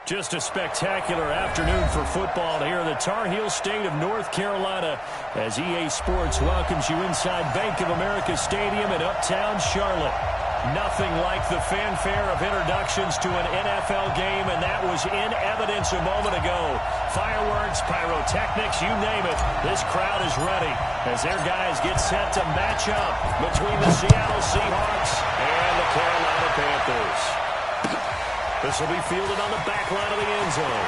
Just a spectacular afternoon for football here in the Tar Heel state of North Carolina as EA Sports welcomes you inside Bank of America Stadium in Uptown Charlotte. Nothing like the fanfare of introductions to an NFL game, and that was in evidence a moment ago. Fireworks, pyrotechnics, you name it. This crowd is ready as their guys get set to match up between the Seattle Seahawks and the Carolina Panthers. This will be fielded on the back line of the end zone.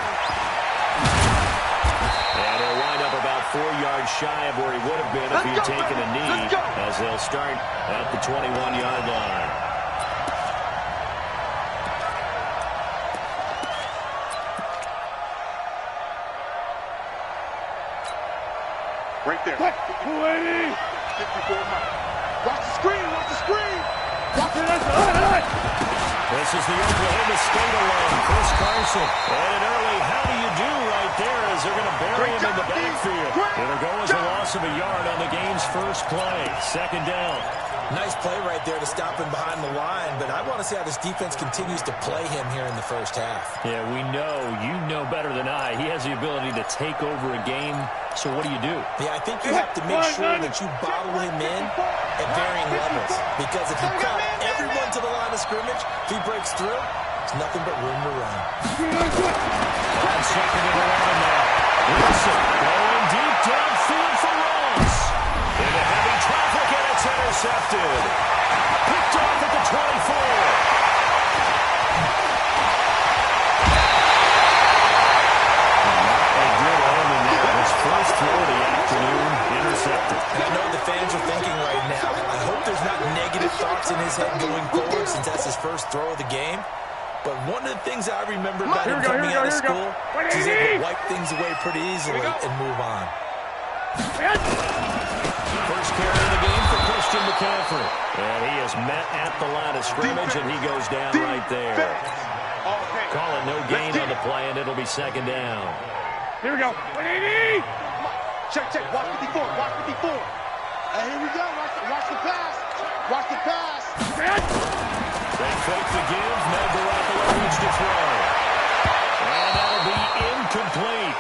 And he'll wind up about 4 yards shy of where he would have been if he had taken a knee, as they'll start at the 21-yard line. Right there. 280. 54 miles. Watch the screen. Watch the screen. Watch it. This is the Oklahoma State alum, Chris Carson. And an early how do you do right there as they're going to bury him in the backfield. It'll go as a loss of a yard on the game's first play. Second down. Nice play right there to stop him behind the line, but I want to see how this defense continues to play him here in the first half. Yeah, we know, you know better than I, he has the ability to take over a game, so what do you do? Yeah, I think you have to make sure that you bottle him in at varying levels, because if you cut everyone to the line of scrimmage, if he breaks through, it's nothing but room to run. On second and 11 now. Wilson going deep downfield for Ross. Into heavy traffic, and it's intercepted. Picked off at the 24. First throw of the afternoon, intercepted. And I know the fans are thinking right now, I hope there's not negative thoughts in his head going forward since that's his first throw of the game. But one of the things I remember about him coming out of school is he's able to wipe things away pretty easily and move on. First carry of the game for Christian McCaffrey. And he is met at the line of scrimmage, and he goes down right there. Call it no gain on the play, and it'll be second down. Here we go. 180. Check. Watch 54. Watch 54. And here we go. Watch the pass. Watch the pass. They fake the give. No Garoppolo reach to throw. And that'll be incomplete.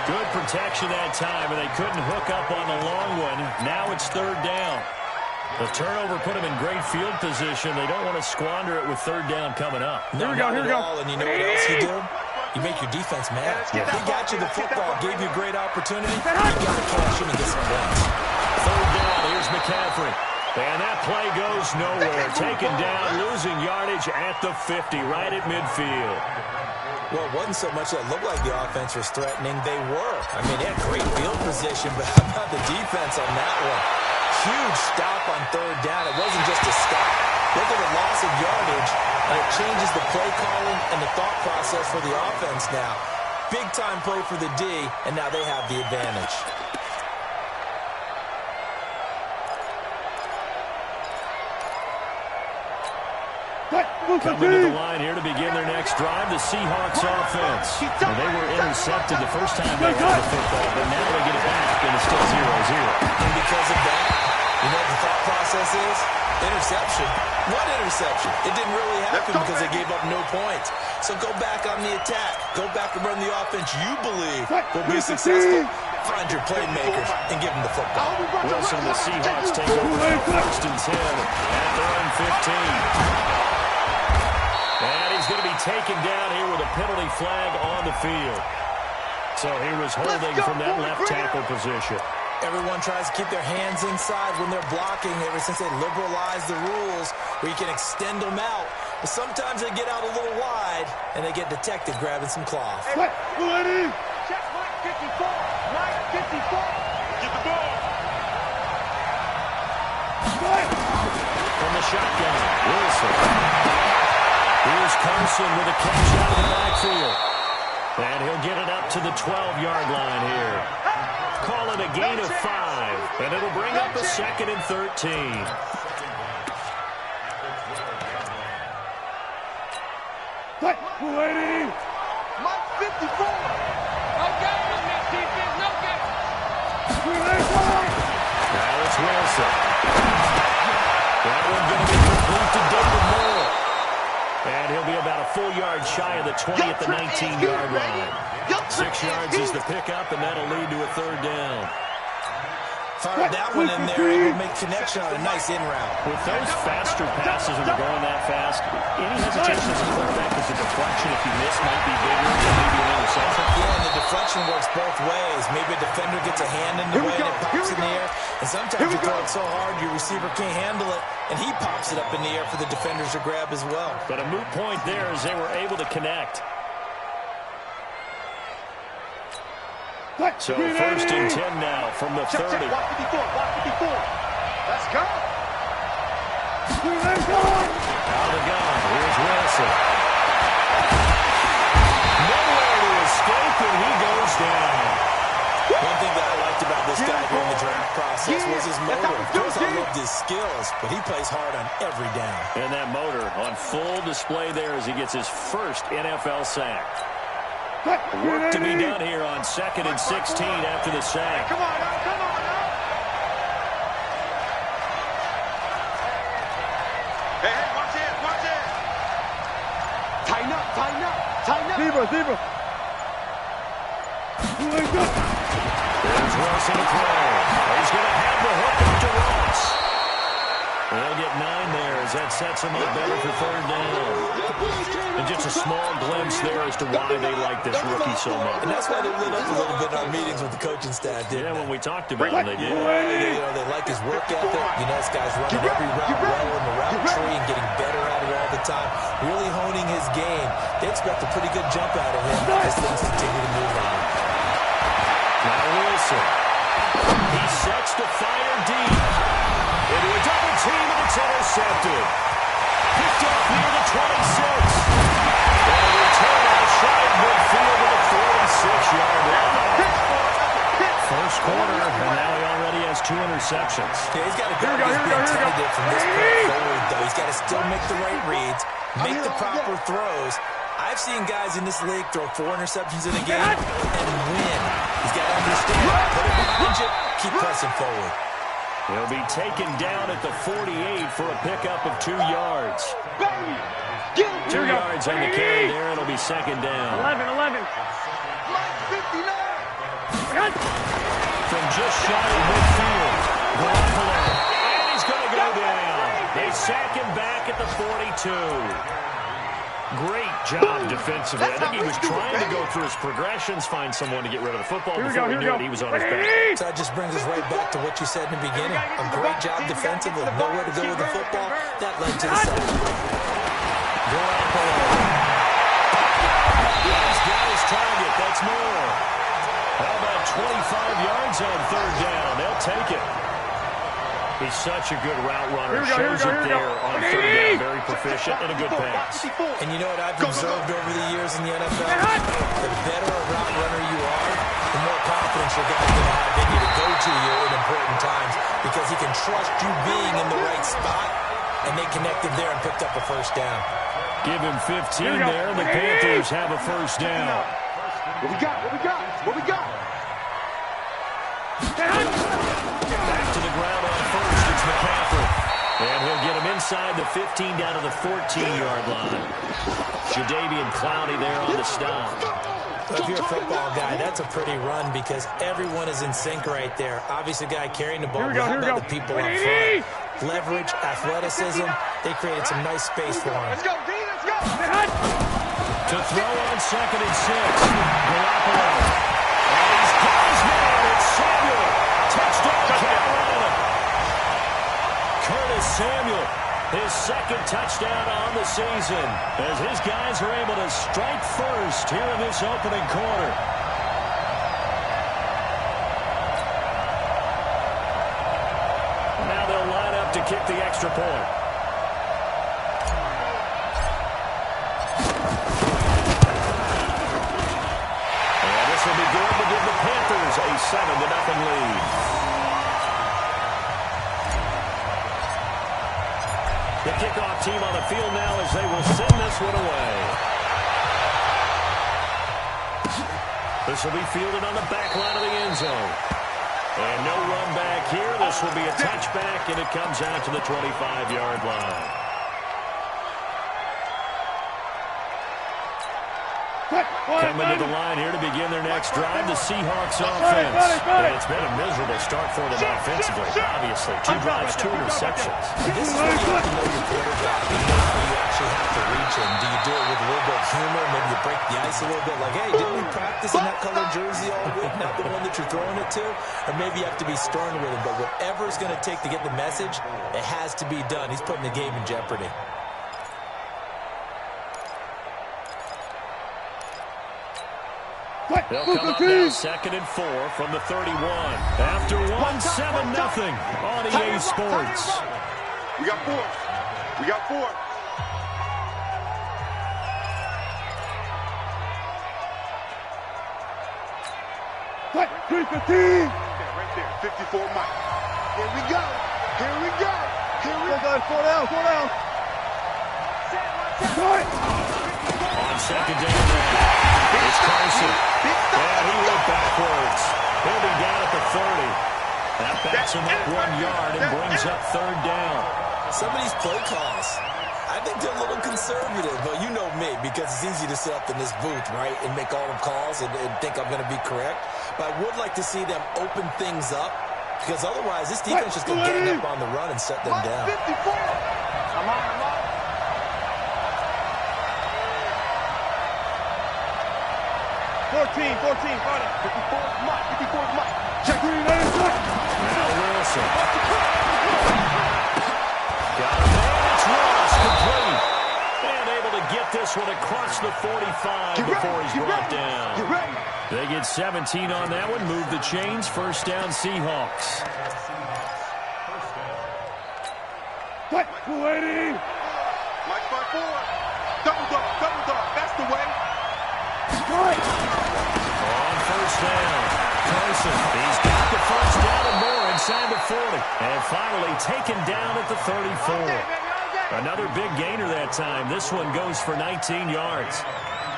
Good protection that time, and they couldn't hook up on the long one. Now it's third down. The turnover put them in great field position. They don't want to squander it with third down coming up. No, here we go. And you know what else you do? You make your defense mad. Yeah. He got you the football, gave you a great opportunity. You got to cash him and get some points. Third down, here's McCaffrey. And that play goes nowhere. Taken down, losing yardage at the 50, right at midfield. Well, it wasn't so much that looked like the offense was threatening. They were. I mean, they had great field position, but how about the defense on that one? Huge stop on third down. It wasn't just a stop. Look at the loss of yardage, and it changes the play calling and the thought process for the offense now. Big-time play for the D, and now they have the advantage. Coming to the line here to begin their next drive, the Seahawks offense. Well, they were intercepted the first time they had the football, but now they get it back, and it's still 0-0. And because of that, you know what the thought process is? Interception. What interception? It didn't really happen because they gave up no points. So go back on the attack. Go back and run the offense you believe will be successful. Find your playmakers and give them the football. Wilson, the Seahawks take over first and 10 at their own 15. And he's going to be taken down here with a penalty flag on the field. So he was holding from that left tackle position. Everyone tries to keep their hands inside when they're blocking ever since they liberalized the rules where you can extend them out. But sometimes they get out a little wide and they get detected grabbing some cloth. Hey, check Mike 54. Mike 54. Get the ball. From the shotgun, Wilson. Here's Carson with a catch out of the backfield. And he'll get it up to the 12-yard line here. Call it a gain of 5, and it'll bring up a second and 13. Mike 54. Okay, on this defense, no good. Now it's Wilson. That one going to be complete to David Moore. And he'll be about a full yard shy of the 20 at the 19-yard line. 6 yards is the pickup, and that'll lead to a 3rd down. Fired that one in there, able to make connection on a nice in route. With those faster passes that are going that fast, any hesitation as a quarterback is a deflection. If you miss, might be bigger than maybe an interception. Yeah, and the deflection works both ways. Maybe a defender gets a hand in the way and it pops in the air. And sometimes you throw it so hard your receiver can't handle it, and he pops it up in the air for the defenders to grab as well. But a moot point there as they were able to connect. So 1st and 10 now from the 30. Watch 54, watch 54. Let's go. Out of the gun. Here's Wilson. Nowhere to escape, and he goes down. One thing that I liked about this guy during the draft process was his motor. Of course, I loved his skills, but he plays hard on every down. And that motor on full display there as he gets his first NFL sack. Work to be done here on 2nd and 16 after the sack. Come on now, come on now. Hey, watch it, watch it. Tighten up, tighten up, tighten up. Zebra. There's Wilson to throw. He's going to have the hook up to Ross. They'll get 9 there as that sets him up better for 3rd down. And just a small glimpse there as to why they like this rookie so much. And that's why they lit up a little bit in our meetings with the coaching staff, didn't when we talked about him, they did. They like his work ethic. You know, this guy's running every route well in the route tree and getting better at it all the time. Really honing his game. They expect a pretty good jump out of him as things continue to move on. Now Wilson. He sets to fire deep. Into a double team, and it's intercepted. Picked up near the 26. And a return outside midfield to the 46-yard line. First quarter, and now he already has 2 interceptions. Yeah, he's got to guard his being tentative from this point forward, though. He's got to still make the right reads, make the proper throws. I've seen guys in this league throw 4 interceptions in a game and win. He's got to understand, put it behind you, keep pressing forward. He'll be taken down at the 48 for a pickup of 2 yards. 2 yards on the carry there. It'll be 2nd down. 11. From just shy of midfield. And he's going to go down. They sack him back at the 42. Great job defensively. I think he was trying to go through his progressions, find someone to get rid of the football. Before he knew it, he was on his back. So that just brings us right back to what you said in the beginning. A great job defensively. Nowhere to go with the football. That led to the sack. He's got his target. That's more. How about 25 yards on 3rd down? They'll take it. He's such a good route runner. Shows it there on 3rd down. Very proficient and a good pass. And you know what I've observed over the years in the NFL? The better a route runner you are, the more confidence your guy's going to have in you to go to you in important times because he can trust you being in the right spot, and they connected there and picked up a 1st down. Give him 15 there, and the Panthers have a 1st down. What we got? Back to the ground on 1st. It's McCaffrey. And he'll get him inside the 15 down to the 14-yard line. Jadeveon Clowney there on the stop. If you're a football guy, that's a pretty run because everyone is in sync right there. Obviously, the guy carrying the ball, but how about the people up front? Leverage, athleticism, they created some nice space for him. Let's go, D, let's go. To throw on 2nd and 6. Garoppolo. And he's got his man. It's Samuel. Touchdown, Carolina. Curtis Samuel, his 2nd touchdown on the season, as his guys are able to strike first here in this opening quarter. Now they'll line up to kick the extra point. And this will be good to give the Panthers a 7-0 lead. The kickoff team on the field now as they will send this one away. This will be fielded on the back line of the end zone. And no run back here. This will be a touchback, and it comes out to the 25-yard line. Coming to the line here to begin their next drive, the Seahawks offense. And it's been a miserable start for them offensively, obviously. 2 drives, 2 interceptions. This is where you have to know your quarterback. You actually have to reach him. Do you do it with a little bit of humor? Maybe you break the ice a little bit. Like, hey, didn't we practice in that colored jersey all week? Not the one that you're throwing it to? Or maybe you have to be stern with him. But whatever it's going to take to get the message, it has to be done. He's putting the game in jeopardy. They'll come up now 2nd and 4 from the 31. After 1, 7-0 on EA Sports. We got 4. We got 4. What? 315. Right there. 54 Mike. Here we go. Here we go. Here we go. 4 down. 4 down. On 2nd down. It's Carson. And he went backwards. He'll be down at the 30. That backs him up 1 yard and brings up 3rd down. Some of these play calls, I think they're a little conservative, but you know me, because it's easy to sit up in this booth, right, and make all the calls and think I'm going to be correct. But I would like to see them open things up, because otherwise this defense is going to gang up on the run and shut them down. 54. Come on, come on. 14, 14, 54 Mike, 54 Mike. Check green, now Wilson. Got a man, it's Ross, complete. And able to get this one across the 45 before he's brought down. They get 17 on that one, move the chains, 1st down Seahawks. What? 280. Mike by 4. Double dog, that's the way. On 1st down, Carson. He's got the 1st down and more inside the 40. And finally taken down at the 34. Another big gainer that time. This one goes for 19 yards.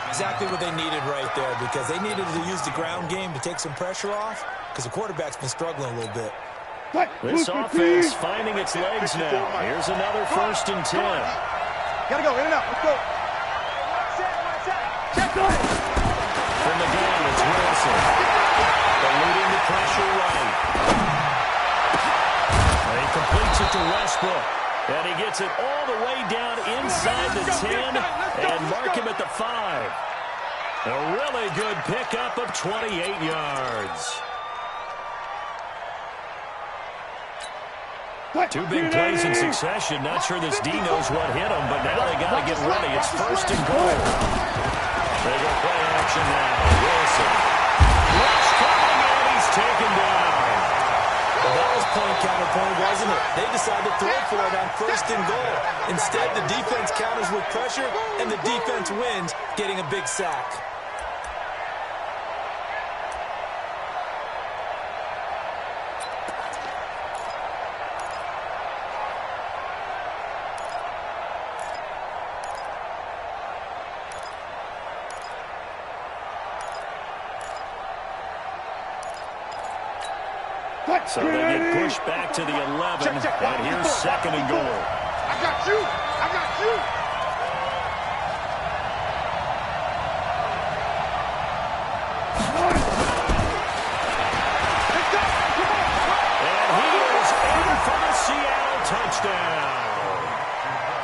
Exactly what they needed right there, because they needed to use the ground game to take some pressure off, because the quarterback's been struggling a little bit. This offense finding its legs now. Here's another 1st and 10. Gotta go, in and out, let's go. Check it. From the gun, it's Wilson. Eluding the pressure right. And he completes it to Westbrook. And he gets it all the way down inside the 10 and mark him at the 5. A really good pickup of 28 yards. 2 big plays in succession. Not sure this D knows what hit him, but now they got to get ready. It's 1st and goal. They go play action now. Wilson. Rush coming, and he's taken down. Well, that was point counterpoint, wasn't it? They decided to throw for it on 1st and goal. Instead, the defense counters with pressure, and the defense wins, getting a big sack. So they get pushed back to the 11, and here's 2nd and goal. I got you. I got you. And he is in for the Seattle touchdown.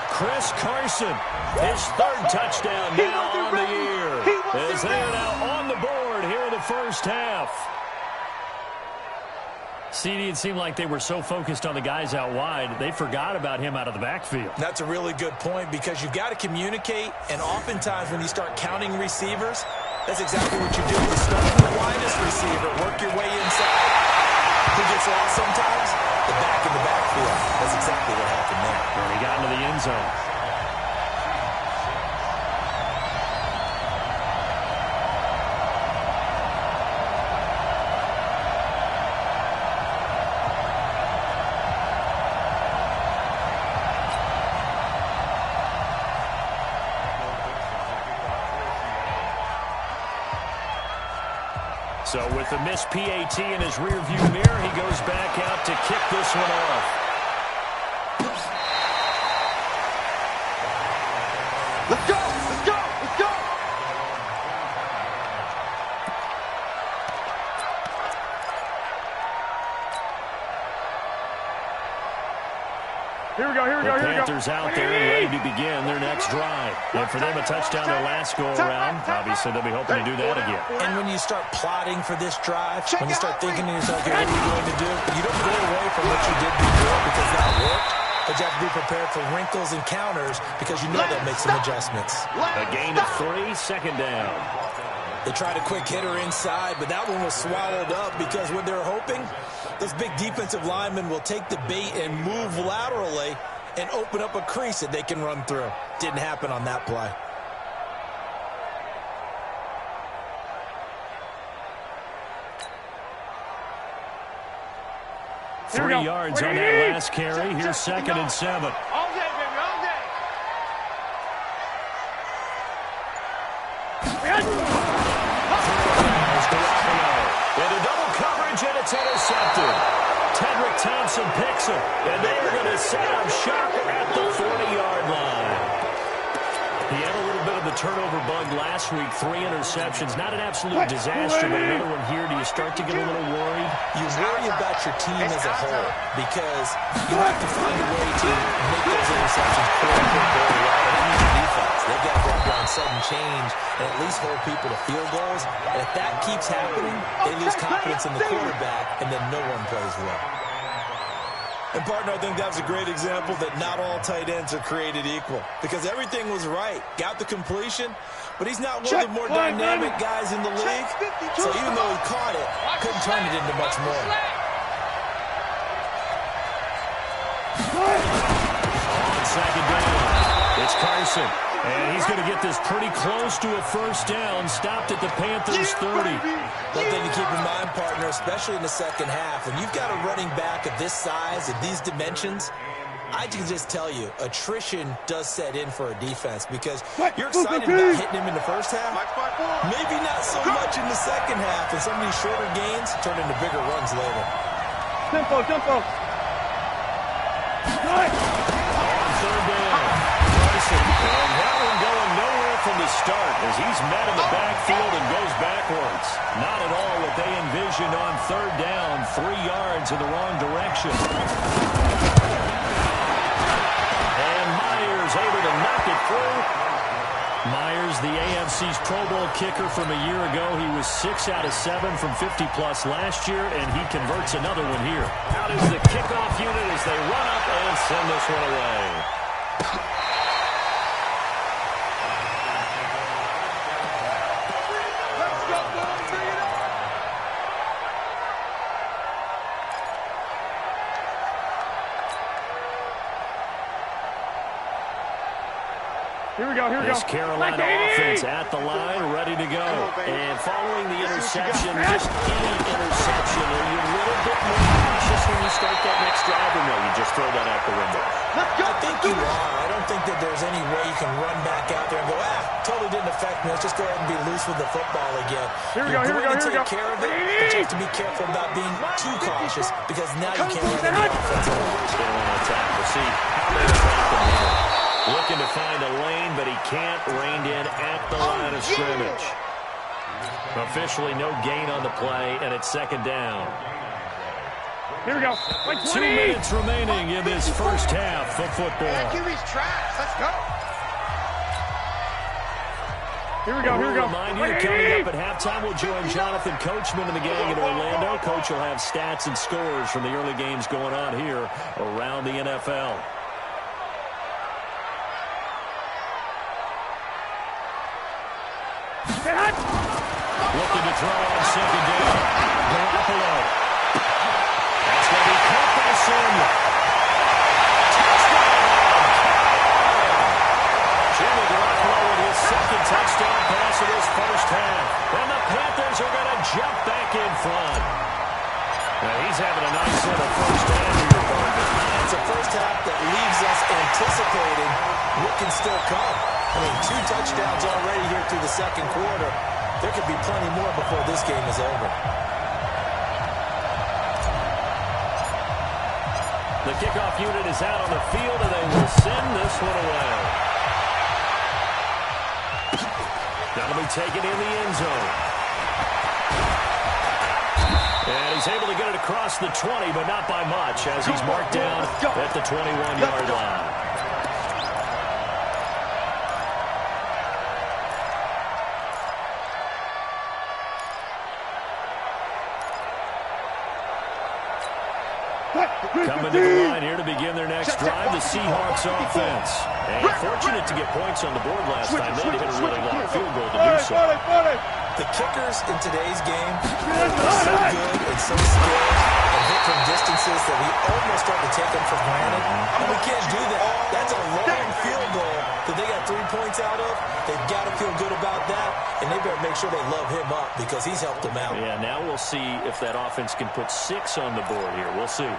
Chris Carson, his 3rd touchdown now on the year, as they are now on the board here in the 1st half. CD, it seemed like they were so focused on the guys out wide, they forgot about him out of the backfield. That's a really good point, because you've got to communicate, and oftentimes when you start counting receivers, that's exactly what you do. You start from the widest receiver, work your way inside. Who gets lost sometimes? The back in the backfield. That's exactly what happened there. And he got into the end zone. So with the missed PAT in his rearview mirror, he goes back out to kick this one off. Let's go! Let's go! Let's go! The Panthers out there ready to begin their next drive. And for them, a touchdown their last go-around. Obviously, they'll be hoping to do that again. And when you start plotting for this drive, when you start thinking to yourself, okay, what are you going to do? You don't go away from what you did before because that worked. But you have to be prepared for wrinkles and counters because you know they'll make some adjustments. A gain of 3, second down. They tried a quick hitter inside, but that one was swallowed up because what they're hoping, those big defensive linemen will take the bait and move laterally and open up a crease that they can run through. Didn't happen on that play. Three yards on that last carry. Here's 2nd and 7. All day, baby, all day. Into double coverage, and it's intercepted. Tedrick Thompson picks him, and they are going to set up shop at the 40-yard line. He had a little bit of the turnover bug last week, 3 interceptions. Not an absolute disaster, but another one here. Do you start to get a little worried? You worry about your team as a whole because you have to find a way to make those interceptions quote-unquote go right. And that means your defense. They've got to go out and sudden change and at least hold people to field goals. And if that keeps happening, they lose confidence in the quarterback, and then no one plays well. And, partner, I think that's a great example that not all tight ends are created equal because everything was right. Got the completion, but he's not one of the more dynamic guys in the league. So even though he caught it, couldn't turn it into much more. On second down, it's Carson. And he's going to get this pretty close to a first down. Stopped at the Panthers' 30. One thing to keep in mind, partner, especially in the second half, when you've got a running back of this size, of these dimensions, I can just tell you, attrition does set in for a defense because you're excited about hitting him in the first half. Maybe not so much in the second half, and some of these shorter gains turn into bigger runs later. Tempo. On third down, Carson. And that one going nowhere from the start as he's met in the backfield and goes backwards. Not at all what they envisioned on third down. 3 yards in the wrong direction. And Myers able to knock it through. Myers, the AFC's Pro Bowl kicker from a year ago. He was 6 out of 7 from 50-plus last year, and he converts another one here. Out is the kickoff unit as they run up and send this one away. Here we go. This Carolina offense at the line, ready to go. And following the interception, just any interception, are you a little bit more cautious when you start that next drive, or no, you just throw that out the window? I think you are. I don't think that there's any way you can run back out there and go, totally didn't affect me. Let's just go ahead and be loose with the football again. Here we go. Take care of it, but you have to be careful about being too cautious because now you can't run any offense. They want to attack. We'll see how they attack them here. Looking to find a lane, but he can't rein in at the line of scrimmage. Officially no gain on the play, and it's second down. Here we go. 2 minutes remaining in this first half of football. QB's trash. Let's go. Here we go. Remind you, coming up at halftime, we'll join Jonathan Coachman and the gang in Orlando. Coach will have stats and scores from the early games going on here around the NFL. Looking to throw on second down. Garoppolo. That's going to be caught by Samuel. Touchdown! Jimmy Garoppolo with his second touchdown pass of this first half. And the Panthers are going to jump back in front. Now he's having a nice little first half here, partner. It's a first half that leaves us anticipating what can still come. I mean, 2 touchdowns already here through the second quarter. There could be plenty more before this game is over. The kickoff unit is out on the field, and they will send this one away. That'll be taken in the end zone. And he's able to get it across the 20, but not by much, as he's marked down at the 21-yard line. Coming to the line here to begin their next drive, the Seahawks offense. And fortunate to get points on the board last time. They had to hit a really long field goal to do so. The kickers in today's game are so good and so skilled and hit from distances that we almost start to take them for granted. And we can't do that. That's a long field goal that they got 3 points out of. They've got to feel good about that, and they better make sure they love him up because he's helped them out. Yeah, now we'll see if that offense can put 6 on the board here. We'll see.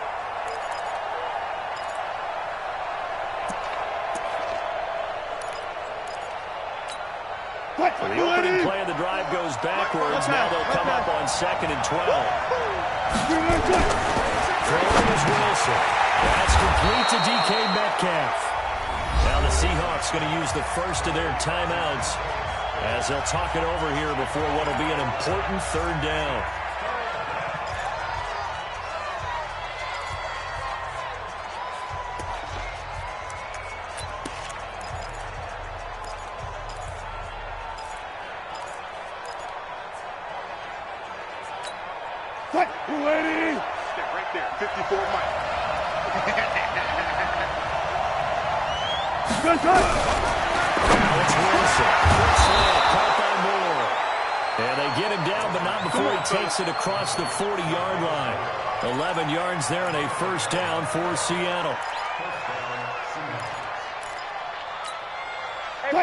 The opening play of the drive goes backwards. Now they'll come up on 2nd and 12. Throwing is Wilson. That's complete to DK Metcalf. Now the Seahawks going to use the first of their timeouts as they'll talk it over here before what will be an important 3rd down. Lady! Stay right there, 54 Mike. Now it's Wilson. Quick slant, caught by Moore. And they get him down, but not before he takes it across the 40-yard line. 11 yards there and a 1st down for Seattle.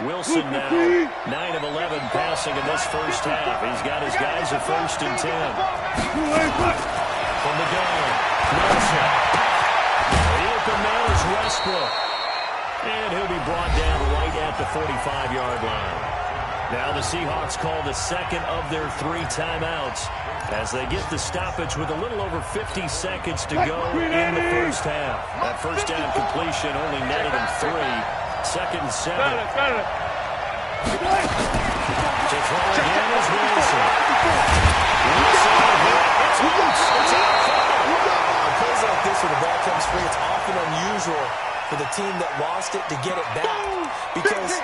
Wilson now 9 of 11 passing in this 1st half. He's got his guys a 1st and 10. From the gun, Wilson. The open man is Westbrook. And he'll be brought down right at the 45-yard line. Now the Seahawks call the 2nd of their 3 timeouts as they get the stoppage with a little over 50 seconds to go in the 1st half. That 1st down completion only netted him 3. 2nd and 7. To throw again is Wilson. It's out. On plays like this where the ball comes free, it's often unusual for the team that lost it to get it back because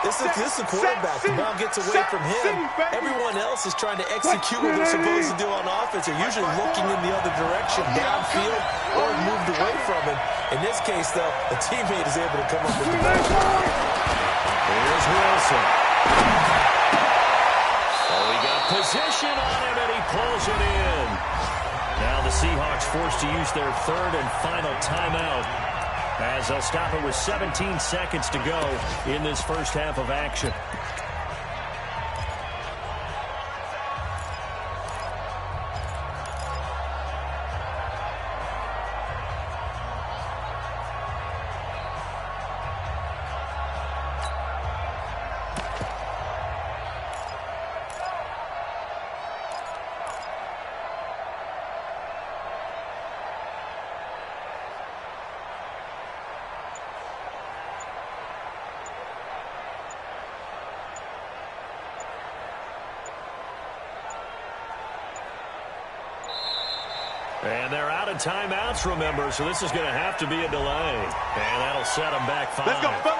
this is the quarterback. The ball gets away from him. Everyone else is trying to execute what they're supposed to do on offense. They're usually looking in the other direction, downfield, or moved away from him. In this case, though, a teammate is able to come up with the ball. Here's Wilson. So he got position on him, and he pulls it in. Now the Seahawks forced to use their 3rd and final timeout as they'll stop it with 17 seconds to go in this 1st half of action. And they're out of timeouts, remember, so this is going to have to be a delay. And that'll set them back 5. Let's go, fellas.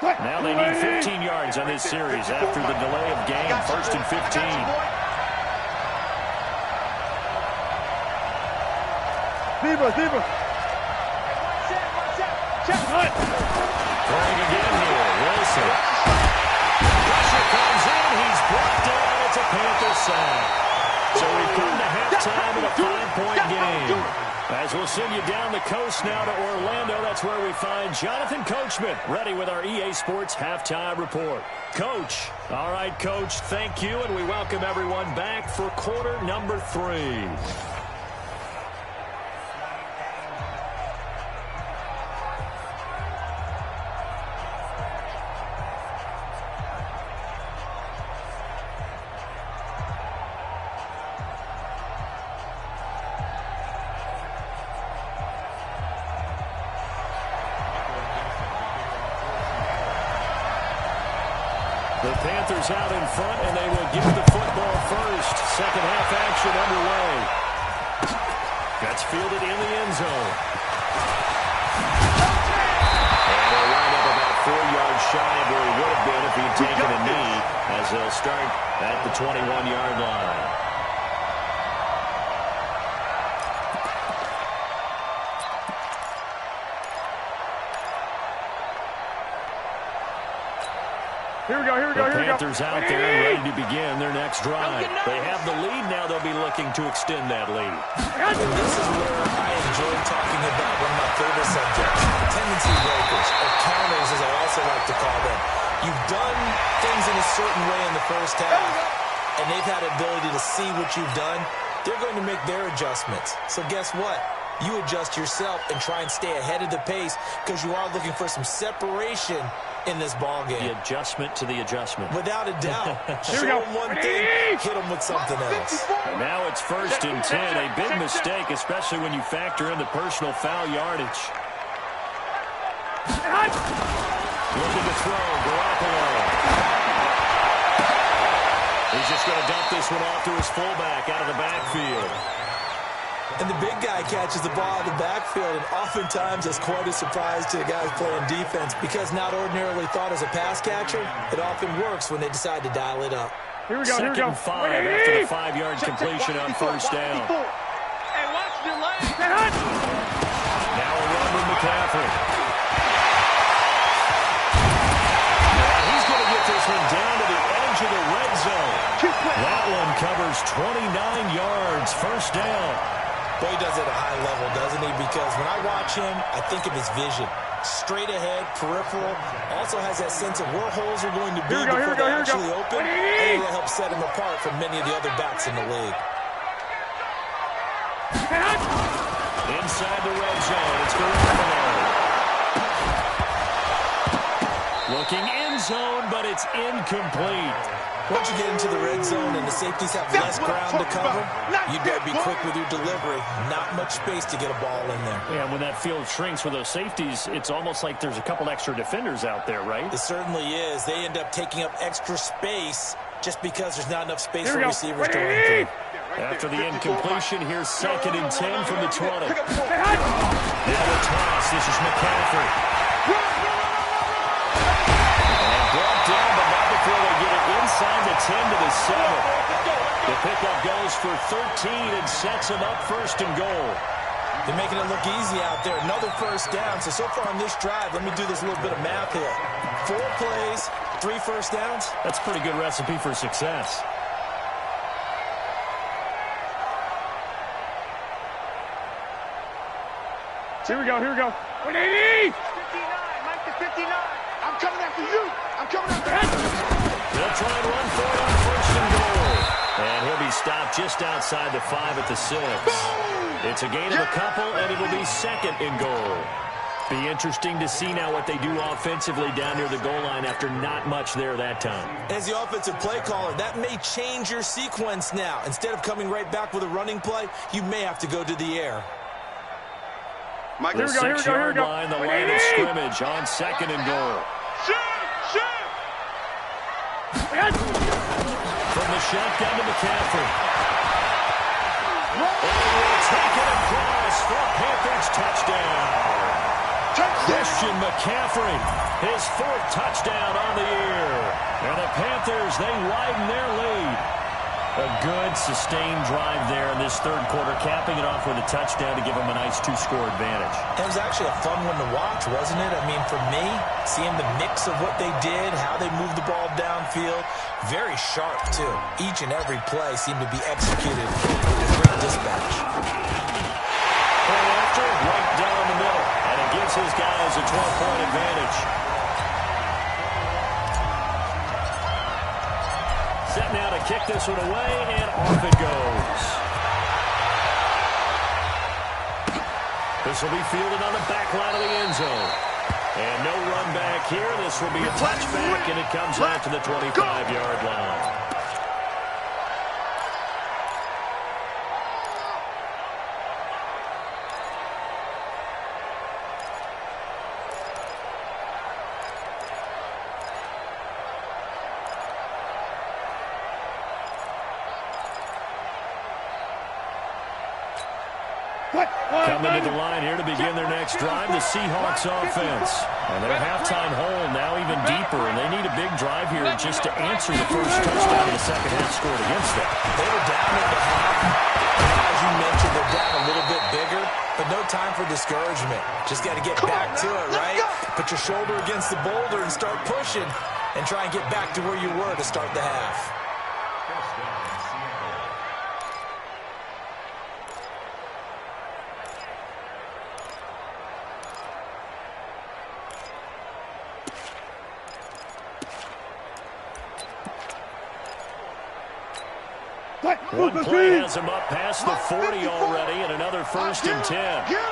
Now they need 15 yards on this series after the delay of game. 1st and 15. Zebra. Throwing again here, Wilson. Pressure comes in, he's brought down, it's a Panther sack. So we've come to halftime in a 5-point game. As we'll send you down the coast now to Orlando, that's where we find Jonathan Coachman, ready with our EA Sports Halftime Report. Coach, all right, Coach, thank you, and we welcome everyone back for quarter number 3. The Panthers out in front, and they will get the football first. Second half action underway. That's fielded in the end zone. And they'll wind up about 4 yards shy of where he would have been if he'd taken a knee, as they'll start at the 21-yard line. Here we go, here we go, here we go. The Panthers out there ready to begin their next drive. They have the lead now. They'll be looking to extend that lead. And this is where I enjoy talking about one of my favorite subjects, tendency breakers, or counters as I also like to call them. You've done things in a certain way in the first half, and they've had the ability to see what you've done. They're going to make their adjustments. So guess what? You adjust yourself and try and stay ahead of the pace because you are looking for some separation in this ball game. The adjustment to the adjustment. Without a doubt. Show them one thing, hit them with something else. And now it's 1st and 10. A big mistake, especially when you factor in the personal foul yardage. Looking to throw, Garoppolo. He's just going to dump this one off to his fullback out of the backfield. And the big guy catches the ball in the backfield, and oftentimes it's quite a surprise to the guys playing defense because not ordinarily thought as a pass catcher, it often works when they decide to dial it up. Here we go, Second here we go. and 5 after the 5-yard completion on first down. Hey, watch your legs. Now a run with McCaffrey. And he's going to get this one down to the edge of the red zone. That one covers 29 yards, first down. Boy, he does it at a high level, doesn't he? Because when I watch him, I think of his vision. Straight ahead, peripheral. Also has that sense of where holes are going to be before they actually open. And that helps set him apart from many of the other backs in the league. Inside the red zone, it's Garoppolo. Looking end zone, but it's incomplete. Once you get into the red zone and the safeties have less ground to cover, you better be quick with your delivery. Not much space to get a ball in there. Yeah, when that field shrinks with those safeties, it's almost like there's a couple extra defenders out there, right? It certainly is. They end up taking up extra space just because there's not enough space for receivers to run through. After the incompletion, here's 2nd and 10 from the 20. Now the toss. This is McCaffrey. And brought down, but not before they get it inside the 10 to the 7. The pickup goes for 13 and sets them up 1st and goal. They're making it look easy out there. Another first down. So far on this drive, let me do this little bit of math here. 4 plays, 3 first downs. That's a pretty good recipe for success. Here we go, here we go. 59, Mike to 59. I'm coming after you. I'm coming after you. They'll try and run for it on 1st and goal. And he'll be stopped just outside the 5 at the 6. It's a gain of a couple, and it'll be 2nd and goal. Be interesting to see now what they do offensively down near the goal line after not much there that time. As the offensive play caller, that may change your sequence now. Instead of coming right back with a running play, you may have to go to the air. Mike, The 6-yard line, the line of scrimmage on 2nd and goal. From the shotgun to McCaffrey. And we'll take it across for a Panthers touchdown. Christian McCaffrey, his 4th touchdown on the year. And the Panthers, they widen their lead. A good, sustained drive there in this 3rd quarter, capping it off with a touchdown to give them a nice 2-score advantage. It was actually a fun one to watch, wasn't it? I mean, for me, seeing the mix of what they did, how they moved the ball downfield, very sharp, too. Each and every play seemed to be executed with great dispatch. Point after, right down the middle, and it gives his guys a 12-point advantage. Set now to kick this one away, and off it goes. This will be fielded on the back line of the end zone. And no run back here. This will be a touchback, and it comes out to the 25-yard line. Coming to the line here to begin their next drive, the Seahawks offense. And their halftime hole now even deeper, and they need a big drive here just to answer the first touchdown in the second half scored against them. They were down in the half. As you mentioned, they're down a little bit bigger, but no time for discouragement. Just got to get back to it, right? Put your shoulder against the boulder and start pushing and try and get back to where you were to start the half. One play has him up past the 40 already, and another 1st and 10. Operating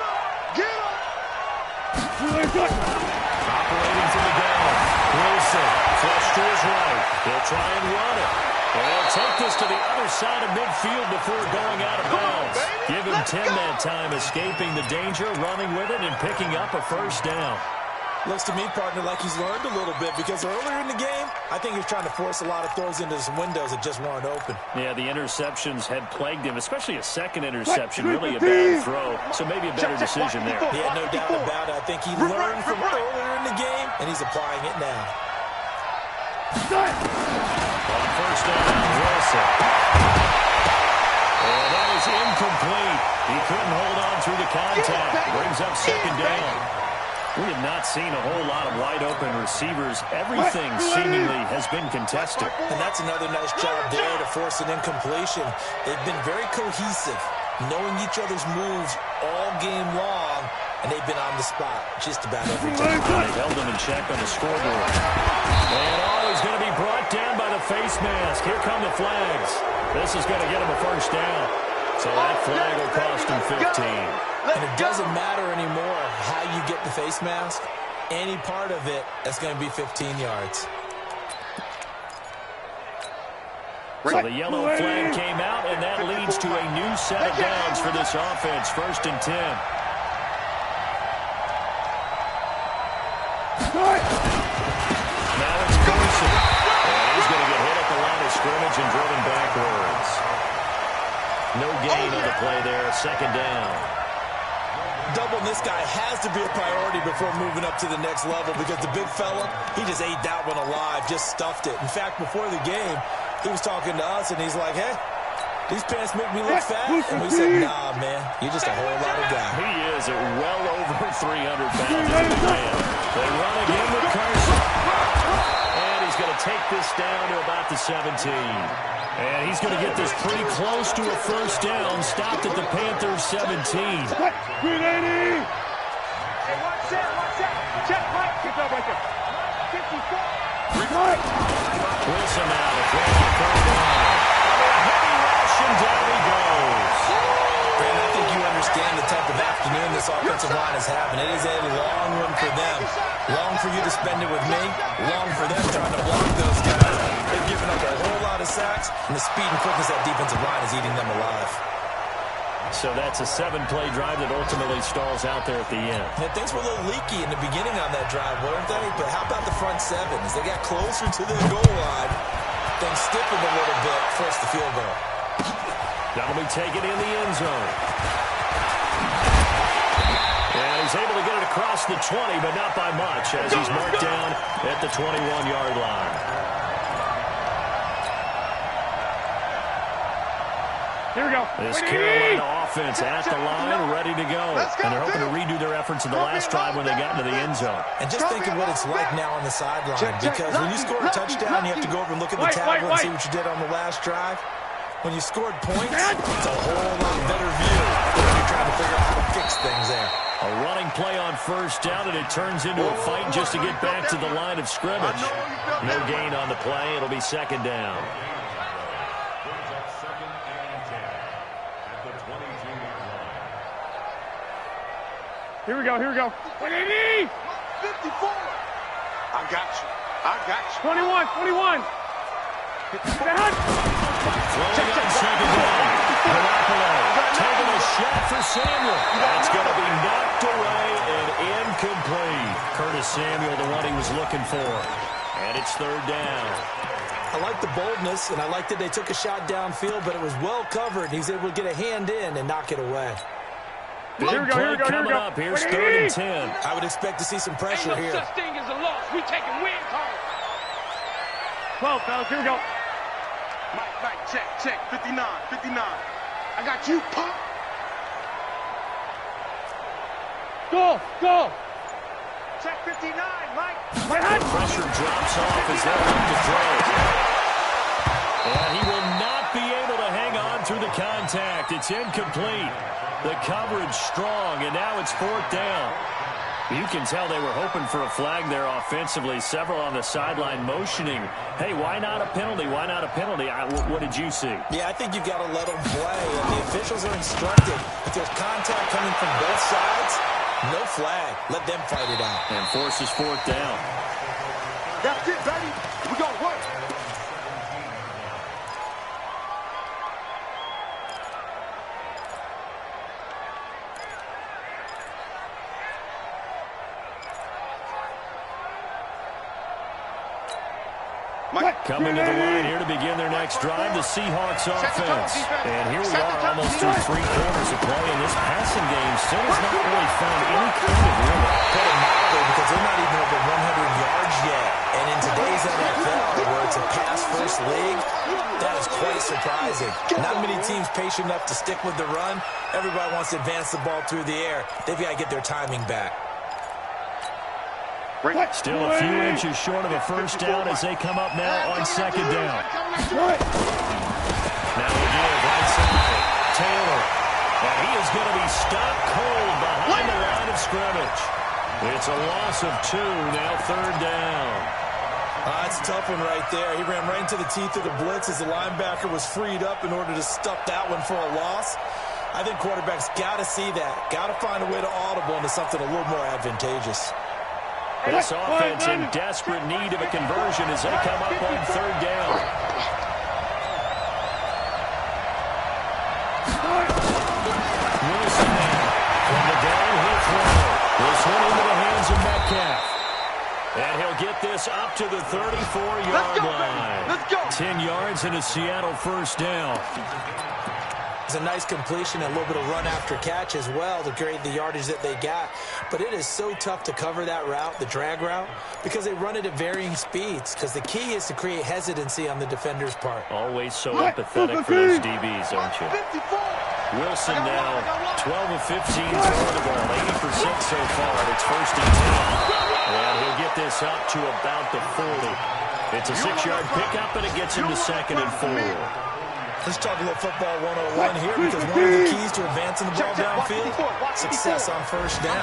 from the gun. Wilson, flush to his right. He'll try and run it. And he'll take this to the other side of midfield before going out of bounds. Give him 10 that time, escaping the danger, running with it, and picking up a 1st down. Looks to me, partner, like he's learned a little bit because earlier in the game, I think he was trying to force a lot of throws into some windows that just weren't open. Yeah, the interceptions had plagued him, especially a second interception, really a bad throw, so maybe a better decision there. Yeah, no doubt about it. I think he learned from earlier in the game, and he's applying it now. On 1st down, Wilson. And that is incomplete. He couldn't hold on through the contact. Brings up 2nd down. We have not seen a whole lot of wide-open receivers. Everything seemingly has been contested. And that's another nice job there to force an incompletion. They've been very cohesive, knowing each other's moves all game long, and they've been on the spot just about every time. They held them in check on the scoreboard. And he's going to be brought down by the face mask. Here come the flags. This is going to get him a 1st down. So that flag will cost him 15. And it doesn't matter anymore how you get the face mask. Any part of it, that's going to be 15 yards. So the yellow flag came out, and that leads to a new set of downs for this offense. 1st and 10. Now it's Wilson. And he's going to get hit at the line of scrimmage and driven backwards. No gain on the play there. 2nd down. Doubling this guy has to be a priority before moving up to the next level because the big fella, he just ate that one alive, just stuffed it. In fact, before the game, he was talking to us, and he's like, hey, these pants make me look fat. And we said, nah, man, you're just a whole lot of guy. He is at well over 300 pounds. They run again with Carson. And he's going to take this down to about the 17. And he's going to get this pretty close to a 1st down. Stopped at the Panthers 17. Green 80! Hey, watch that, watch that. Check, right. Get up right there. 54. Wilson out. A throw on 3rd down. Heavy rush, and down he goes. And I think you understand the type of afternoon this offensive line is having. It is a long one for them. Long for you to spend it with me. Long for them trying to block those guys. They've given up a whole lot of sacks, and the speed and quickness of that defensive line is eating them alive. So that's a 7-play drive that ultimately stalls out there at the end. Yeah, things were a little leaky in the beginning on that drive, weren't they? But how about the front 7? As they got closer to their goal line, things stiffened a little bit, forced the field goal. That'll be taken in the end zone. And he's able to get it across the 20, but not by much, as he's marked down at the 21-yard line. Here we go. This Carolina offense at the line, ready to go. And they're hoping to redo their efforts in the last drive when they got into the end zone. And just think of what it's like now on the sideline. Because when you score a touchdown, you have to go over and look at the tablet and see what you did on the last drive. When you scored points, it's a whole lot better view when you're trying to figure out how to fix things there. A running play on 1st down, and it turns into a fight just to get back to the line of scrimmage. No gain on the play. It'll be 2nd down. Here we go, here we go. 180! 54. I got you. I got you. 21, 21. Throwing on 2nd down. Garoppolo taking a shot for Samuel. That's going to be knocked away and incomplete. Curtis Samuel, the one he was looking for. And it's 3rd down. I like the boldness, and I like that they took a shot downfield, but it was well covered. He's able to get a hand in and knock it away. Big play coming up. Here's 3rd and 10. I would expect to see some pressure here. Ain't no such thing as a loss. We taking wins home. 12, fellas. Here we go. Mike, check. 59. I got you, pop. Go. Check 59, Mike. The pressure drops off as they look to throw. And he will not be able to hang on through the contact. It's incomplete. The coverage strong, and now it's 4th down. You can tell they were hoping for a flag there offensively. Several on the sideline motioning. Hey, why not a penalty? Why not a penalty? What did you see? Yeah, I think you've got to let them play. And the officials are instructed. If there's contact coming from both sides, no flag. Let them fight it out. And forces 4th down. That's it, baby. We got to work. Coming to the line here to begin their next drive, the Seahawks offense. And here we are almost through 3 quarters of play, and this passing game still has not really found any kind of rhythm. Put it mildly, because they're not even over 100 yards yet. And in today's NFL, where it's a pass-first league, that is quite surprising. Not many teams patient enough to stick with the run. Everybody wants to advance the ball through the air. They've got to get their timing back. Still a few inches short of a 1st down as they come up now on 2nd down. Now again, right side, Taylor. And he is going to be stopped cold behind the line of scrimmage. It's a loss of 2, now 3rd down. That's a tough one right there. He ran right into the teeth of the blitz as the linebacker was freed up in order to stuff that one for a loss. I think quarterbacks got to see that. Got to find a way to audible into something a little more advantageous. This offense in desperate need of a conversion as they come up on 3rd down. Wilson now from the downhill throw. This one into the hands of Metcalf. And he'll get this up to the 34-yard line. Let's go. 10 yards and a Seattle 1st down. It's a nice completion and a little bit of run after catch as well to create the yardage that they got. But it is so tough to cover that route, the drag route, because they run it at varying speeds. Because the key is to create hesitancy on the defender's part. Always so empathetic for those DBs, aren't you? Wilson now, 12 of 15 throwing the ball, 80% so far. It's 1st and 10. And he'll get this up to about the 40. It's a 6-yard pickup, and it gets him to 2nd and 4. Let's talk a little football 101 here, because one of the keys to advancing the ball downfield, success on 1st down.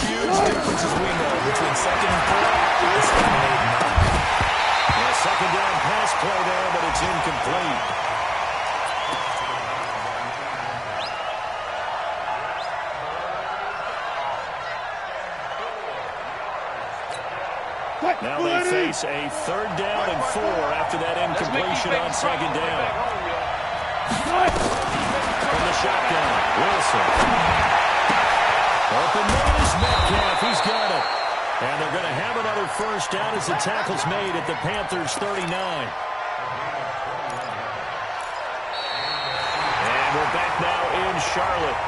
Huge difference, as we know, between 2nd and 4 and 7 and 8 and 9. A 2nd down pass play there, but it's incomplete. Now they face a 3rd down and 4 after that incompletion on 2nd down. From the shotgun, Wilson. Open man is Metcalf. He's got it. And they're going to have another 1st down as the tackle's made at the Panthers' 39. And we're back now in Charlotte.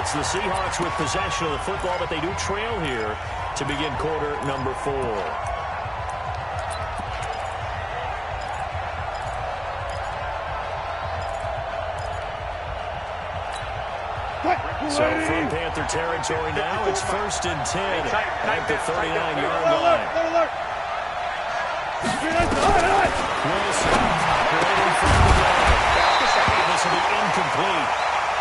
It's the Seahawks with possession of the football, but they do trail here to begin quarter number 4. So from Panther territory now, it's 1st and 10 at the 39-yard line. Wilson, right in front of the line. This will be incomplete.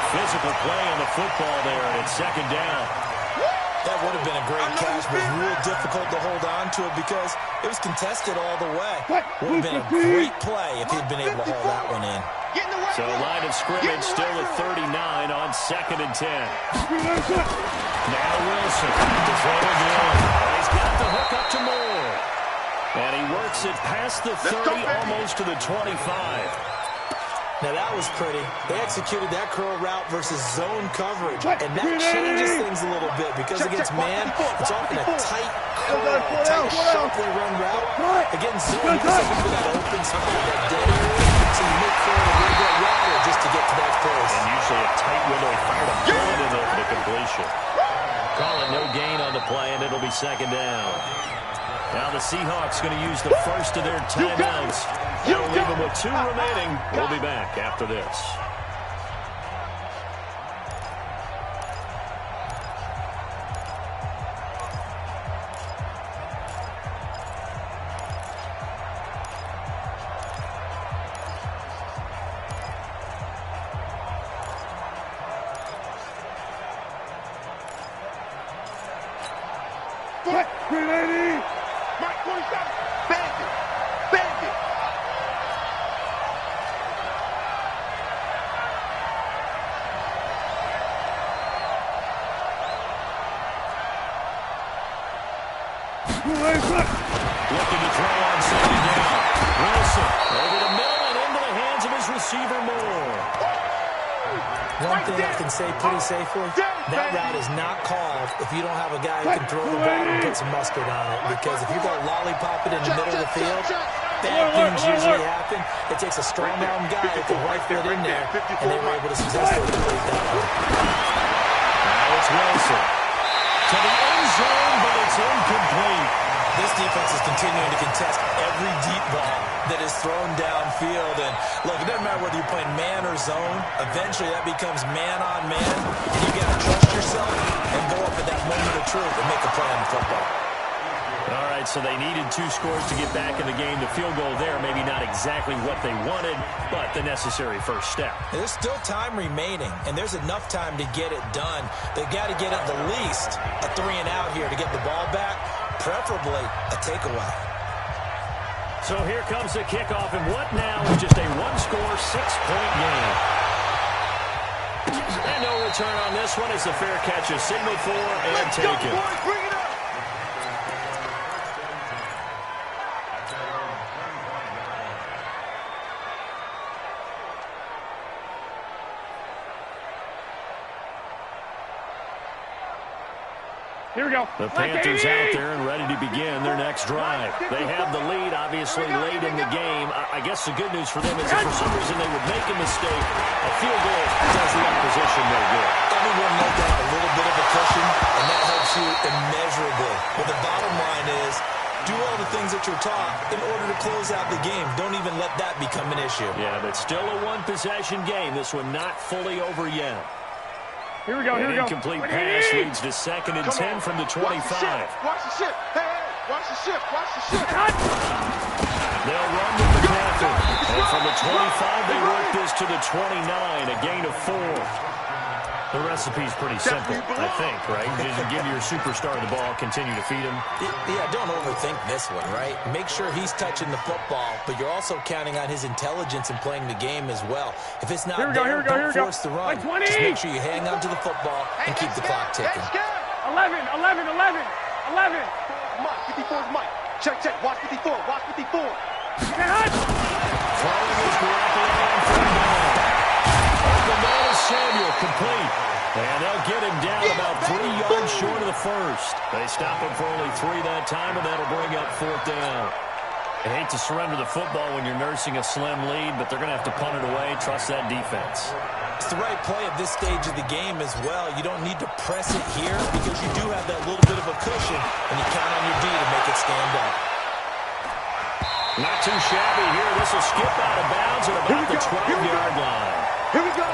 Physical play on the football there, and it's 2nd down. That would have been a great catch, but real difficult to hold on to it because it was contested all the way. Would have been a great play if he'd been able to haul that one in. So line of scrimmage still at 39 on 2nd and 10. Now Wilson to throw again. He's got the hook up to Moore. And he works it past the 30, almost to the 25. Now that was pretty. They executed that curl route versus zone coverage. And that changes things a little bit because against man, it's often a tight curl, tight, sharply run route. Against zone, you're looking for that open spot, that dead area. so you make for it a little bit wider just to get to that place. And usually a tight window. He fired a bullet into the completion. Call it no gain on the play, and it'll be second down. Now the Seahawks going to use the first of their timeouts. That'll leave them with 2 remaining. We'll be back after this. Ready? Mike 27. Bandit. Bandit. Looking to throw on second down. Wilson over the middle and into the hands of his receiver Moore. One thing I can say pretty safely, that route is not called if you don't have a guy who can throw the ball and put some mustard on it. Because if you go lollipop it in the middle of the field, bad things usually happen. It takes a strong-arm guy who can rifle it in there, and they were able to successfully complete that one. Now it's Wilson. To the end zone, but it's incomplete. This defense is continuing to contest every deep ball that is thrown downfield. And, look, it doesn't matter whether you're playing man or zone. Eventually, that becomes man-on-man. And you've got to trust yourself and go up at that moment of truth and make a play on the football. All right, so they needed 2 scores to get back in the game. The field goal there, maybe not exactly what they wanted, but the necessary first step. There's still time remaining, and there's enough time to get it done. They've got to get at the least a 3-and-out here to get the ball back, preferably a takeaway. So here comes the kickoff, and what now is just a 1-score, 6-point game. And no return on this one. It's a fair catch, a signal for, and taken. Bring it up. Here we go. The Panthers out there and ready to begin their next drive. They have the lead, obviously, late in the game. I guess the good news for them is if for some reason they would make a mistake, a field goal does the opposition no good. Everyone let down a little bit of a cushion, and that helps you immeasurably. But the bottom line is, do all the things that you're taught in order to close out the game. Don't even let that become an issue. Yeah, but still a 1-possession game. This one not fully over yet. Here we go, here we go. Incomplete pass leads to 2nd and 10 from the 25. Watch the shift. Hey, watch the shift. Watch the shift. They'll run with the Panther. And from the 25, they work this to the 29, a gain of 4. The recipe's pretty simple, I think, right? Just give your superstar the ball, continue to feed him. Yeah, don't overthink this one, right? Make sure he's touching the football, but you're also counting on his intelligence in playing the game as well. If it's not there, don't force the run. Just make sure you hang on to the football and keep the clock ticking. 11. 54 is Mike. Check. Watch 54. Watch 54. Throwing his directly on from down. Open down to Samuel, complete. And they'll get him down about 3 yards short of the first. They stop him for only 3 that time, and that'll bring up 4th down. I hate to surrender the football when you're nursing a slim lead, but they're going to have to punt it away. Trust that defense. It's the right play at this stage of the game as well. You don't need to press it here because you do have that little bit of a cushion, and you count on your D to make it stand up. Not too shabby here. This will skip out of bounds at about the 12-yard line. Here we go.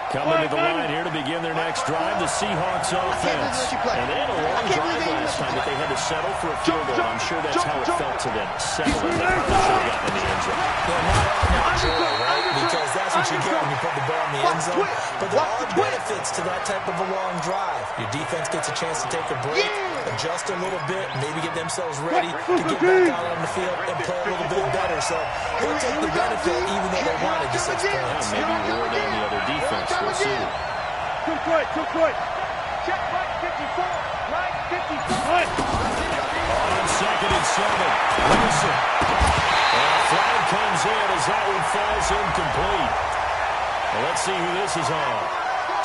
Coming to the line here to begin their next drive, the Seahawks offense. And they had a long drive last time, but they had to settle for a field goal. I'm sure that's how it felt to them. Settle it. They probably should have gotten in the end zone. Not sure, right? Because that's what you get when you put the ball in the end zone. But there are benefits to that type of a long drive. Your defense gets a chance to take a break, adjust a little bit, maybe get themselves ready to get back out on the field and play a little bit better. So they'll take the benefit even though they wanted to 6 points. Maybe reward on the other defense. We'll see. Too quick. Check right 54. Right 54. On 2nd and 7. Wilson. And flag comes in as that one falls incomplete. Well, let's see who this is on.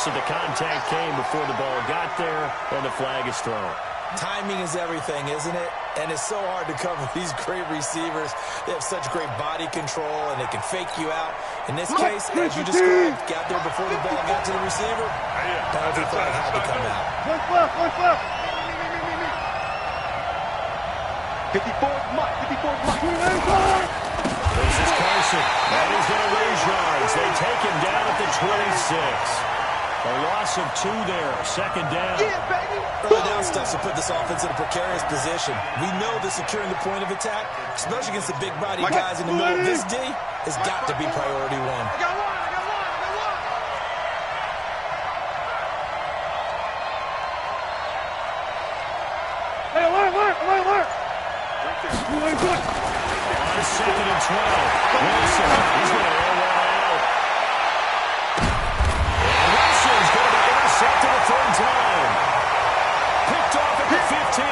So the contact came before the ball got there, and the flag is thrown. Timing is everything, isn't it? And it's so hard to cover these great receivers. They have such great body control, and they can fake you out. In this case, as you described, got there before the ball got to the receiver. Penalty flag had to come out. 54's Mike. 54's Mike. This is Carson, and he's going to lose yards. They take him down at the 26. A loss of 2 there, second down. Yeah, baby. Early down stuff to put this offense in a precarious position. We know that securing the point of attack, especially against the big-bodied guys in the middle of this D, has got to be priority one. I got one. Hey, alert. On second and 12. Wilson, he's going to air one out. And Wilson's going to be intercepted a third time. Picked off at the 15.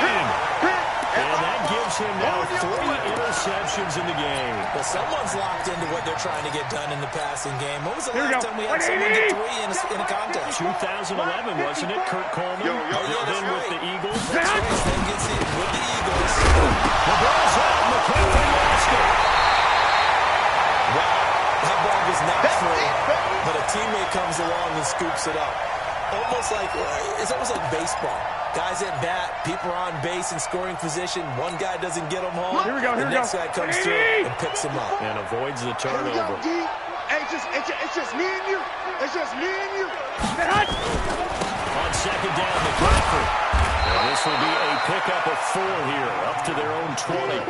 And that gives him now 3 interceptions in the game. But someone's locked into what they're trying to get done in the passing game. When was the last time we had someone get 3 in a contest? 2011, wasn't it? Kurt Coleman. Yo, Then with the Eagles. That's right. Then gets it with the Eagles. The ball's out. McCaffrey lost it. Wow. That ball was not free, but a teammate comes along and scoops it up. It's almost like baseball. Guys at bat, people are on base in scoring position. One guy doesn't get them home. The next guy comes through and picks him up. And avoids the Here we go, turnover. D. Hey, it's just me and you. It's just me and you. On second down, McCaffrey. And this will be a pickup of 4 here, up to their own 20.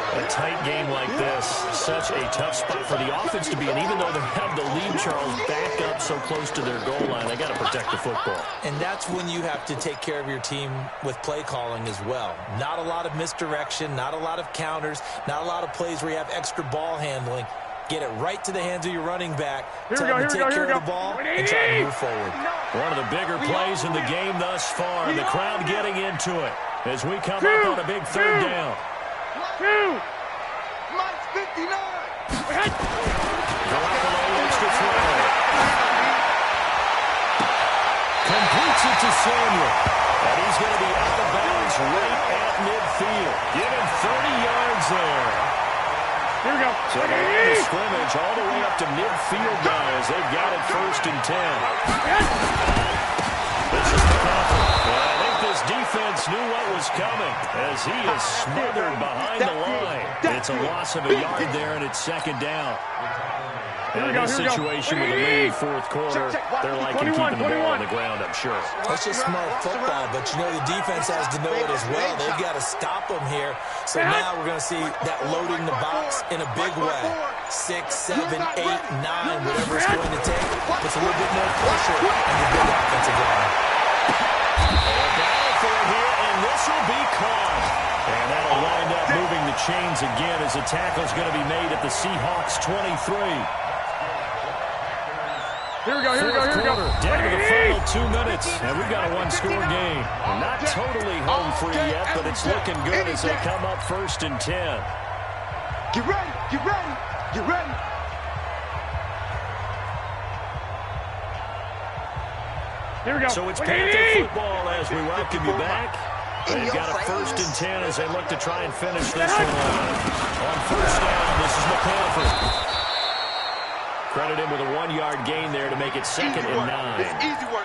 A tight game like this, such a tough spot for the offense to be in. Even though they have the lead, Charles, back up so close to their goal line, they got to protect the football. And that's when you have to take care of your team with play calling as well. Not a lot of misdirection, not a lot of counters, not a lot of plays where you have extra ball handling. Get it right to the hands of your running back. Tell them to take care of the ball and try to move forward. One of the bigger plays in the game thus far. The crowd getting into it as we come up on a big third down. Mike's 59. Garoppolo looks to throw. Completes it to Samuel. And he's going to be out of bounds right at midfield. Give him 30 yards there. Here we go. So the line of scrimmage all the way up to midfield, guys. They've got it 1st and 10. This is McCaffrey. Well, I think this defense knew what was coming as he is smothered behind the line. It's a loss of a yard there, and it's second down. And in this situation with a lead 4th quarter, they're liking keeping the ball on the ground, I'm sure. That's just smart football, but you know the defense has to know it as well. They've got to stop them here. So now we're going to see that loading the box in a big way. 6, 7, 8, 9, whatever it's going to take. Puts a little bit more pressure on the big offensive line. Battle for it here, and this will be caught. And that'll wind up moving the chains again as the tackle's going to be made at the Seahawks 23. Here we go. Down to the final 2 minutes, and we've got a 1-score game. And not totally home free yet, but it's looking good as they come up 1st and 10. Get ready. Here we go. So it's Panther football as we welcome you back. They've got a 1st and 10 as they look to try and finish this one on 1st down. This is McCaffrey. Credit him with a 1-yard gain there to make it 2nd and 9.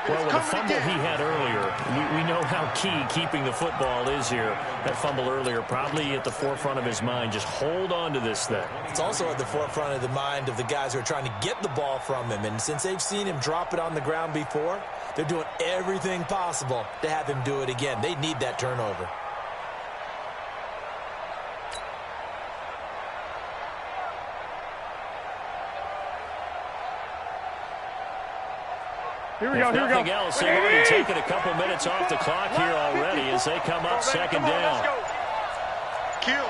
Well, with the fumble he had earlier, we know how key keeping the football is here. That fumble earlier probably at the forefront of his mind. Just hold on to this thing. It's also at the forefront of the mind of the guys who are trying to get the ball from him. And since they've seen him drop it on the ground before, they're doing everything possible to have him do it again. They need that turnover. Here we go. Nothing else, they've already taken a couple minutes off the clock here already as they come up 2nd down. Kill.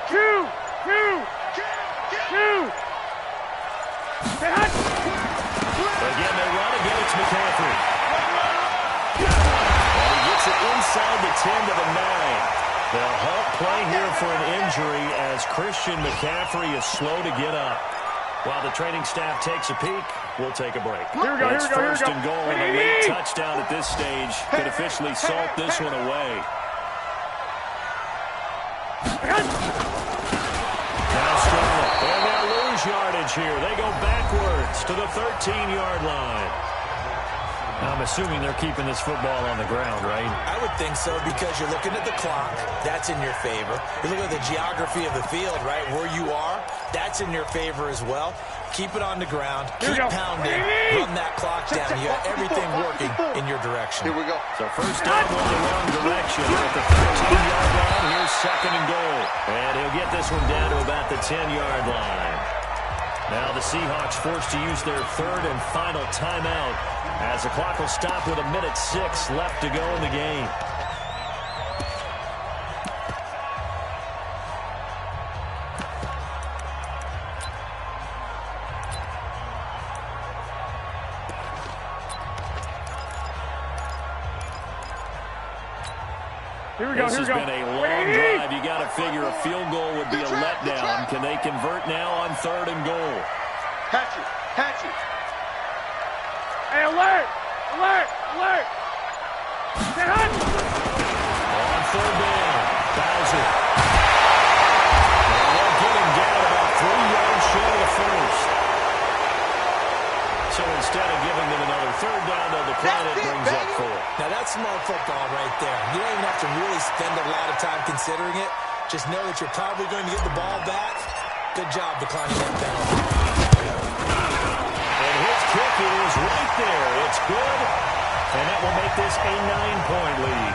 Again, they run again. It's McCaffrey. And he gets it inside the 10 to the 9. They'll halt play here for an injury as Christian McCaffrey is slow to get up. While the training staff takes a peek, we'll take a break. It's first and goal, and a late touchdown at this stage could officially salt this one away. Now Scarlett, and they'll lose yardage here. They go backwards to the 13-yard line. I'm assuming they're keeping this football on the ground, right? I would think so, because you're looking at the clock. That's in your favor. You look at the geography of the field, right? Where you are, that's in your favor as well. Keep it on the ground. Keep pounding. Run that clock down. You have everything working in your direction. Here we go. So first down going the wrong direction. At the 13-yard line, here's second and goal. And he'll get this one down to about the 10-yard line. Now the Seahawks forced to use their third and final timeout, as the clock will stop with 1:06 left to go in the game. This has been a long drive. You got to figure a field goal would be a letdown. Can they convert now on third and goal? Hatch it. Hatch it. Hey, alert! Alert! Alert! Get on! On third down, Bowser. And they'll get him down about 3 yards short of the first. So instead of giving them another third down, they'll decline it, brings up 4. Now, that's smart football right there. You don't even have to really spend a lot of time considering it. Just know that you're probably going to get the ball back. Good job declining that penalty. And his kick is right there. It's good. And that will make this a 9-point lead.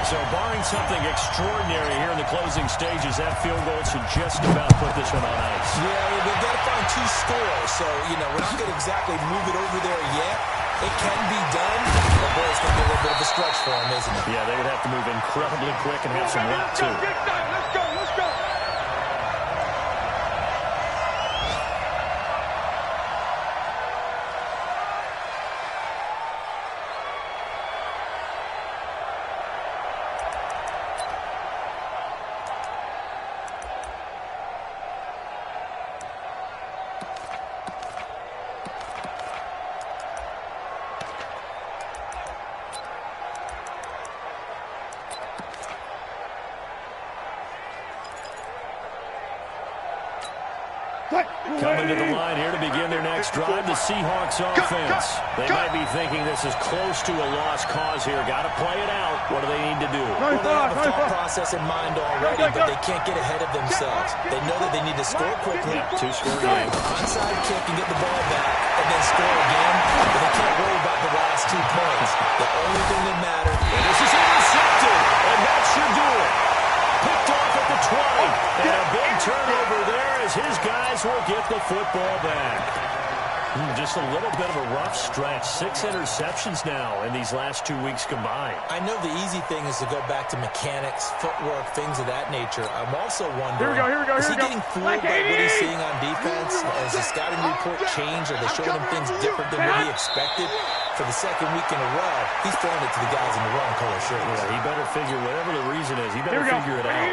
So barring something extraordinary here in the closing stages, that field goal should just about put this one on ice. Yeah, they've got to find 2 scores. So, we're not going to exactly move it over there yet. It can be done, but boy, it's going to be a little bit of a stretch for them, isn't it? Yeah, they would have to move incredibly quick and have some luck, too. Let's go! Let's go! Coming to the line here to begin their next drive, the Seahawks offense. They might be thinking this is close to a lost cause here. Got to play it out. What do they need to do? Well, they have a thought process in mind already, but they can't get ahead of themselves. They know that they need to score quickly. Yeah, 2-score game. Onside kick and get the ball back, and then score again. But they can't worry about the last 2 points. The only thing that matters. And this is intercepted, and that should do it. Picked off at the 20, and a big turnover there as his guys will get the football back. Just a little bit of a rough stretch. 6 interceptions now in these last 2 weeks combined. I know the easy thing is to go back to mechanics, footwork, things of that nature. I'm also wondering, is he getting fooled by what he's seeing on defense? Has the scouting report changed? Are they showing him things different than what he expected? For the second week in a row, he's throwing it to the guys in the wrong color shirts. Yeah, he better figure, whatever the reason is, he better figure it out.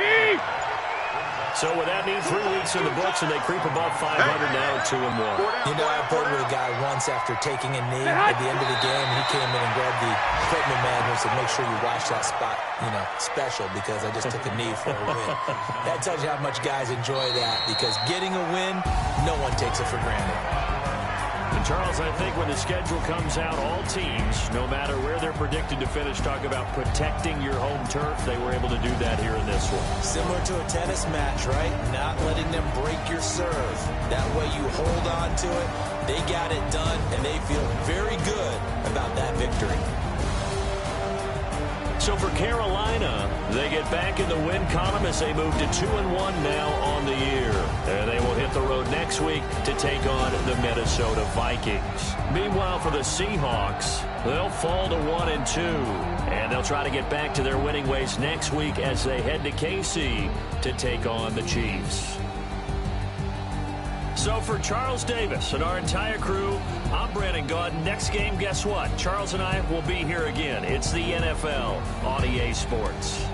So with that need, 3 weeks in the books, and they creep above 500 now at 2-1. I played with a guy once after taking a knee at the end of the game, and he came in and grabbed the equipment manager and said, make sure you watch that spot, special, because I just took a knee for a win. That tells you how much guys enjoy that, because getting a win, no one takes it for granted. And Charles, I think when the schedule comes out, all teams, no matter where they're predicted to finish, talk about protecting your home turf. They were able to do that here in this one. Similar to a tennis match, right? Not letting them break your serve. That way you hold on to it. They got it done, and they feel very good about that victory. So for Carolina, they get back in the win column as they move to 2-1 now on the year. And they will hit the road next week to take on the Minnesota Vikings. Meanwhile, for the Seahawks, they'll fall to 1-2. And they'll try to get back to their winning ways next week as they head to KC to take on the Chiefs. So for Charles Davis and our entire crew, I'm Brandon Gaudin. Next game, guess what? Charles and I will be here again. It's the NFL on EA Sports.